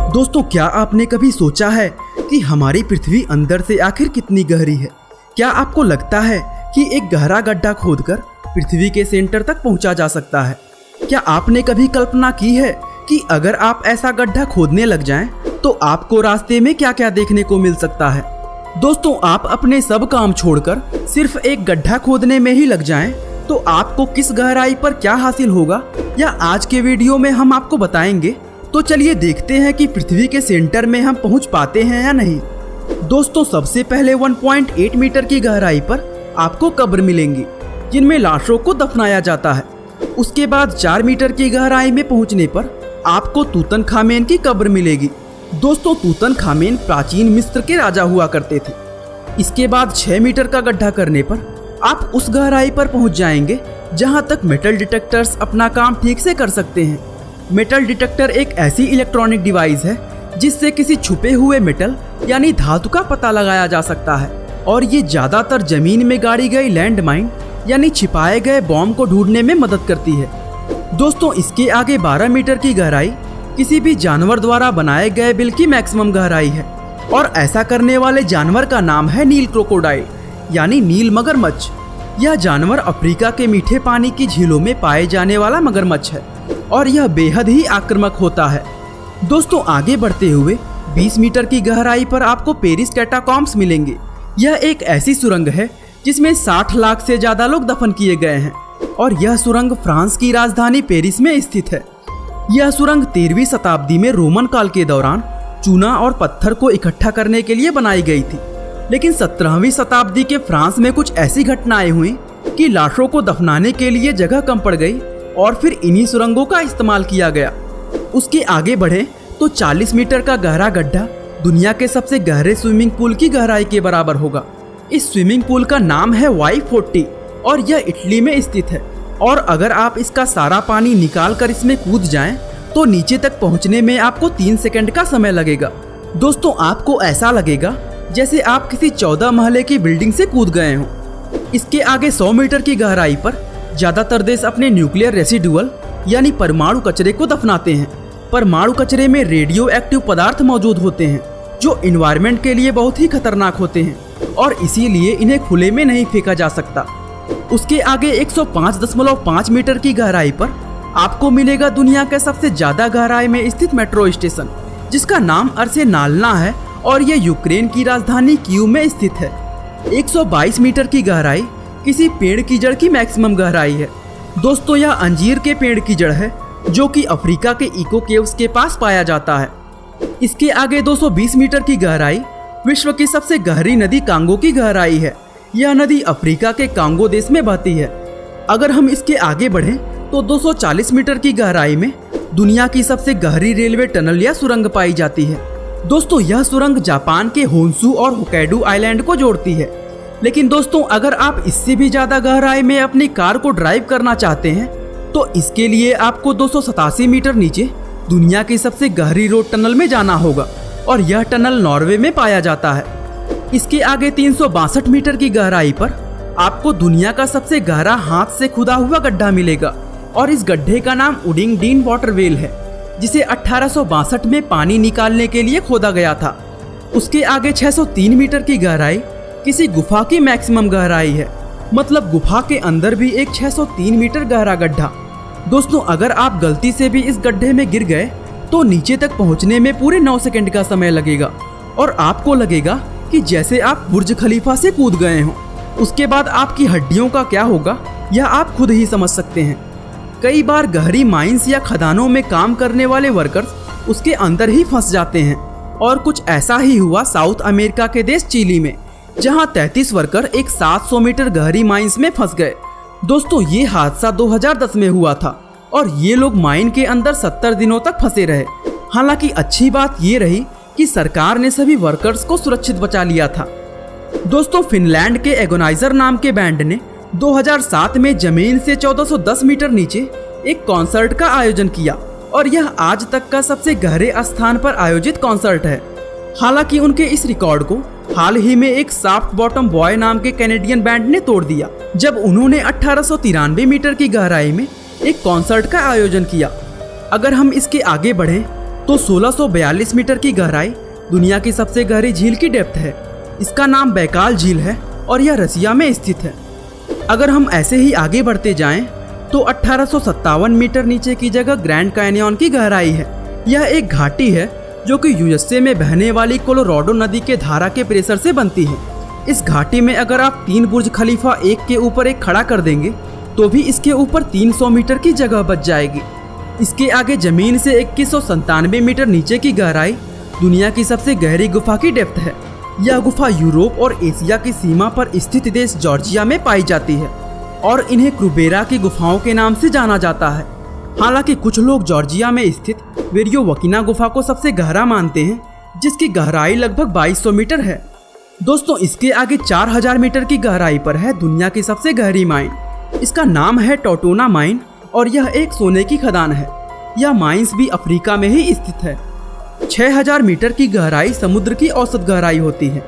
दोस्तों, क्या आपने कभी सोचा है कि हमारी पृथ्वी अंदर से आखिर कितनी गहरी है? क्या आपको लगता है कि एक गहरा गड्ढा खोदकर पृथ्वी के सेंटर तक पहुंचा जा सकता है? क्या आपने कभी कल्पना की है कि अगर आप ऐसा गड्ढा खोदने लग जाएं, तो आपको रास्ते में क्या क्या देखने को मिल सकता है? दोस्तों, आप अपने सब काम छोड़कर सिर्फ एक गड्ढा खोदने में ही लग जाएं, तो आपको किस गहराई पर क्या हासिल होगा, या आज के वीडियो में हम आपको बताएंगे। तो चलिए देखते हैं कि पृथ्वी के सेंटर में हम पहुंच पाते हैं या नहीं। दोस्तों, सबसे पहले 1.8 मीटर की गहराई पर आपको कब्र मिलेंगी, जिनमें लाशों को दफनाया जाता है। उसके बाद 4 मीटर की गहराई में पहुंचने पर आपको तूतनखामेन की कब्र मिलेगी। दोस्तों, तूतनखामेन प्राचीन मिस्र के राजा हुआ करते थे। इसके बाद 6 मीटर का गड्ढा करने पर आप उस गहराई पर पहुंच जाएंगे जहां तक मेटल डिटेक्टर्स अपना काम ठीक से कर सकते हैं। मेटल डिटेक्टर एक ऐसी इलेक्ट्रॉनिक डिवाइस है जिससे किसी छुपे हुए मेटल यानी धातु का पता लगाया जा सकता है, और ये ज़्यादातर जमीन में गाड़ी गई लैंड माइन यानी छिपाए गए बॉम्ब को ढूंढने में मदद करती है। दोस्तों, इसके आगे 12 मीटर की गहराई किसी भी जानवर द्वारा बनाए गए बिल की मैक्सिमम गहराई है, और ऐसा करने वाले जानवर का नाम है नील क्रोकोडाइल यानी नील मगरमच्छ। यह जानवर अफ्रीका के मीठे पानी की झीलों में पाए जाने वाला मगरमच्छ है, और यह बेहद ही आक्रामक होता है। दोस्तों, आगे बढ़ते हुए 20 मीटर की गहराई पर आपको पेरिस कैटाकॉम्ब्स मिलेंगे। यह एक ऐसी सुरंग है जिसमें 60 लाख से ज़्यादा लोग दफन किए गए हैं, और यह सुरंग फ्रांस की राजधानी पेरिस में स्थित है। यह सुरंग 13वीं शताब्दी में रोमन काल के दौरान चूना और पत्थर को इकट्ठा करने के लिए बनाई गई थी, लेकिन 17वीं शताब्दी के फ्रांस में कुछ ऐसी घटनाएं हुई कि लाशों को दफनाने के लिए जगह कम पड़ गई, और फिर इन्हीं सुरंगों का इस्तेमाल किया गया। उसके आगे बढ़े तो 40 मीटर का गहरा गड्ढा दुनिया के सबसे गहरे स्विमिंग पूल की गहराई के बराबर होगा। इस स्विमिंग पूल का नाम है Y40, और यह इटली में स्थित है। और अगर आप इसका सारा पानी निकाल कर इसमें कूद जाएं, तो नीचे तक पहुंचने में आपको 3 सेकंड का समय लगेगा। दोस्तों, आपको ऐसा लगेगा जैसे आप किसी 14 महले की बिल्डिंग से कूद गए हों। इसके आगे 100 मीटर की गहराई पर ज़्यादातर देश अपने न्यूक्लियर रेसिडुअल यानी परमाणु कचरे को दफनाते हैं। परमाणु कचरे में रेडियो एक्टिव पदार्थ मौजूद होते हैं जो इन्वायरमेंट के लिए बहुत ही खतरनाक होते हैं, और इसीलिए इन्हें खुले में नहीं फेंका जा सकता। उसके आगे 105.5 मीटर की गहराई पर आपको मिलेगा दुनिया के सबसे ज़्यादा गहराई में स्थित मेट्रो स्टेशन, जिसका नाम अर्सेनाल्ना है, और यह यूक्रेन की राजधानी कीव में स्थित है। 122 मीटर की गहराई किसी पेड़ की जड़ की मैक्सिमम गहराई है। दोस्तों, यह अंजीर के पेड़ की जड़ है जो कि अफ्रीका के इको केव्स के पास पाया जाता है। इसके आगे 220 मीटर की गहराई विश्व की सबसे गहरी नदी कांगो की गहराई है। यह नदी अफ्रीका के कांगो देश में बहती है। अगर हम इसके आगे बढ़ें तो 240 मीटर की गहराई में दुनिया की सबसे गहरी रेलवे टनल या सुरंग पाई जाती है। दोस्तों, यह सुरंग जापान के होन्शु और होक्काइडो आइलैंड को जोड़ती है। लेकिन दोस्तों, अगर आप इससे भी ज़्यादा गहराई में अपनी कार को ड्राइव करना चाहते हैं, तो इसके लिए आपको 287 मीटर नीचे दुनिया की सबसे गहरी रोड टनल में जाना होगा, और यह टनल नॉर्वे में पाया जाता है। इसके आगे 362 मीटर की गहराई पर आपको दुनिया का सबसे गहरा हाथ से खुदा हुआ गड्ढा मिलेगा, और इस गड्ढे का नाम उडिंग डीन वाटर वेल है, जिसे 1862 में पानी निकालने के लिए खोदा गया था। उसके आगे 603 मीटर की गहराई किसी गुफा की मैक्सिमम गहराई है, मतलब गुफा के अंदर भी एक 603 मीटर गहरा गड्ढा। दोस्तों, अगर आप गलती से भी इस गड्ढे में गिर गए तो नीचे तक पहुंचने में पूरे 9 सेकंड का समय लगेगा, और आपको लगेगा कि जैसे आप बुर्ज खलीफा से कूद गए हों। उसके बाद आपकी हड्डियों का क्या होगा, यह आप खुद ही समझ सकते हैं। कई बार गहरी माइंस या खदानों में काम करने वाले वर्कर्स उसके अंदर ही फंस जाते हैं, और कुछ ऐसा ही हुआ साउथ अमेरिका के देश चिली में, जहां 33 वर्कर एक 700 मीटर गहरी माइंस में फंस गए। दोस्तों, ये हादसा 2010 में हुआ था, और ये लोग माइन के अंदर 70 दिनों तक फंसे रहे। हालांकि अच्छी बात ये रही कि सरकार ने सभी वर्कर्स को सुरक्षित बचा लिया था। दोस्तों, फिनलैंड के एगोनाइजर नाम के बैंड ने 2007 में जमीन से 1410 मीटर नीचे एक कॉन्सर्ट का आयोजन किया, और यह आज तक का सबसे गहरे स्थान पर आयोजित कॉन्सर्ट है। हालांकि उनके इस रिकॉर्ड को हाल ही में एक सॉफ्ट बॉटम बॉय नाम के कैनेडियन बैंड ने तोड़ दिया, जब उन्होंने 1893 मीटर की गहराई में एक कॉन्सर्ट का आयोजन किया। अगर हम इसके आगे बढ़ें तो 1642 मीटर की गहराई दुनिया की सबसे गहरी झील की डेप्थ है। इसका नाम बैकाल झील है और यह रसिया में स्थित है। अगर हम ऐसे ही आगे बढ़ते जाएं तो 1857 मीटर नीचे की जगह ग्रैंड कैनियन की गहराई है। यह एक घाटी है जो कि यूएसए में बहने वाली कोलोराडो नदी के धारा के प्रेशर से बनती है। इस घाटी में अगर आप 3 बुर्ज खलीफा एक के ऊपर एक खड़ा कर देंगे तो भी इसके ऊपर 300 मीटर की जगह बच जाएगी। इसके आगे जमीन से 2197 मीटर नीचे की गहराई दुनिया की सबसे गहरी गुफा की डेप्थ है। यह गुफा यूरोप और एशिया की सीमा पर स्थित देश जॉर्जिया में पाई जाती है और इन्हें क्रूबेरा की गुफाओं के नाम से जाना जाता है। हालांकि कुछ लोग जॉर्जिया में स्थित वेरियोवकिना गुफा को सबसे गहरा मानते हैं, जिसकी गहराई लगभग 2200 मीटर है। दोस्तों, इसके आगे 4000 मीटर की गहराई पर है दुनिया की सबसे गहरी माइन। इसका नाम है टोटोना माइन और यह एक सोने की खदान है। यह माइंस भी अफ्रीका में ही स्थित है। 6000 मीटर की गहराई समुद्र की औसत गहराई होती है।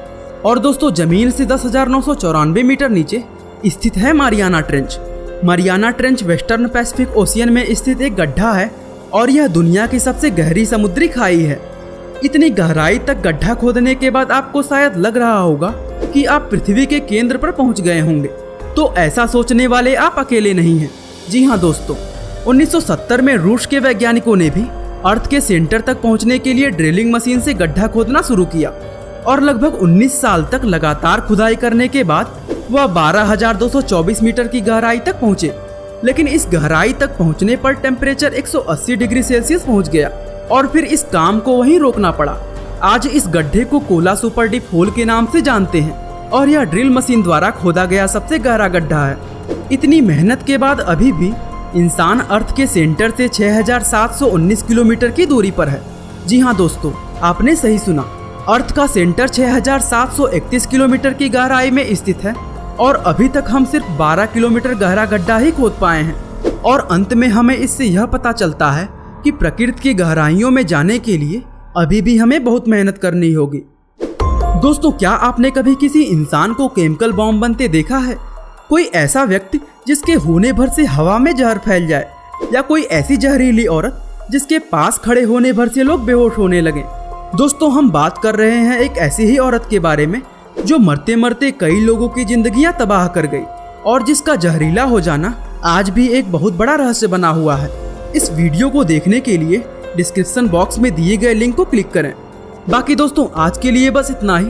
और दोस्तों, जमीन से 10,994 मीटर नीचे स्थित है Mariana trench. Mariana trench western Pacific ocean में स्थित एक गड्ढा है और यह दुनिया की सबसे गहरी समुद्री खाई है। इतनी गहराई तक गड्ढा खोदने के बाद आपको शायद लग रहा होगा कि आप पृथ्वी के केंद्र पर पहुंच गए होंगे। तो ऐसा सोचने वाले आप अकेले नहीं हैं। जी हाँ दोस्तों, 1970 में रूस के वैज्ञानिकों ने भी अर्थ के सेंटर तक पहुंचने के लिए ड्रिलिंग मशीन से गड्ढा खोदना शुरू किया और लगभग 19 साल तक लगातार खुदाई करने के बाद वह 12,224 मीटर की गहराई तक पहुंचे। लेकिन इस गहराई तक पहुंचने पर टेम्परेचर 180 डिग्री सेल्सियस पहुंच गया और फिर इस काम को वहीं रोकना पड़ा। आज इस गड्ढे को कोला सुपर डीप होल के नाम से जानते हैं और यह ड्रिल मशीन द्वारा खोदा गया सबसे गहरा गड्ढा है। इतनी मेहनत के बाद अभी भी इंसान अर्थ के सेंटर से 6,719 किलोमीटर की दूरी पर है। जी हाँ दोस्तों, आपने सही सुना, अर्थ का सेंटर 6,731 किलोमीटर की गहराई में स्थित है और अभी तक हम सिर्फ 12 किलोमीटर गहरा गड्ढा ही खोद पाए हैं। और अंत में हमें इससे यह पता चलता है कि प्रकृति की गहराइयों में जाने के लिए अभी भी हमें बहुत मेहनत करनी होगी। दोस्तों, क्या आपने कभी किसी इंसान को केमिकल बॉम्ब बनते देखा है? कोई ऐसा व्यक्ति जिसके होने भर से हवा में जहर फैल जाए, या कोई ऐसी जहरीली औरत जिसके पास खड़े होने भर से लोग बेहोश होने लगे। दोस्तों, हम बात कर रहे हैं एक ऐसी ही औरत के बारे में जो मरते मरते कई लोगों की जिंदगियां तबाह कर गई और जिसका जहरीला हो जाना आज भी एक बहुत बड़ा रहस्य बना हुआ है। इस वीडियो को देखने के लिए डिस्क्रिप्शन बॉक्स में दिए गए लिंक को क्लिक करें। बाकी दोस्तों, आज के लिए बस इतना ही।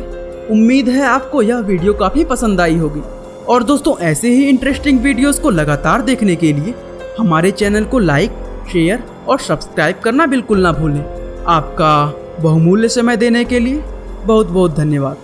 उम्मीद है आपको यह वीडियो काफ़ी पसंद आई होगी। और दोस्तों, ऐसे ही इंटरेस्टिंग वीडियोस को लगातार देखने के लिए हमारे चैनल को लाइक, शेयर और सब्सक्राइब करना बिल्कुल ना भूलें। आपका बहुमूल्य समय देने के लिए बहुत बहुत धन्यवाद।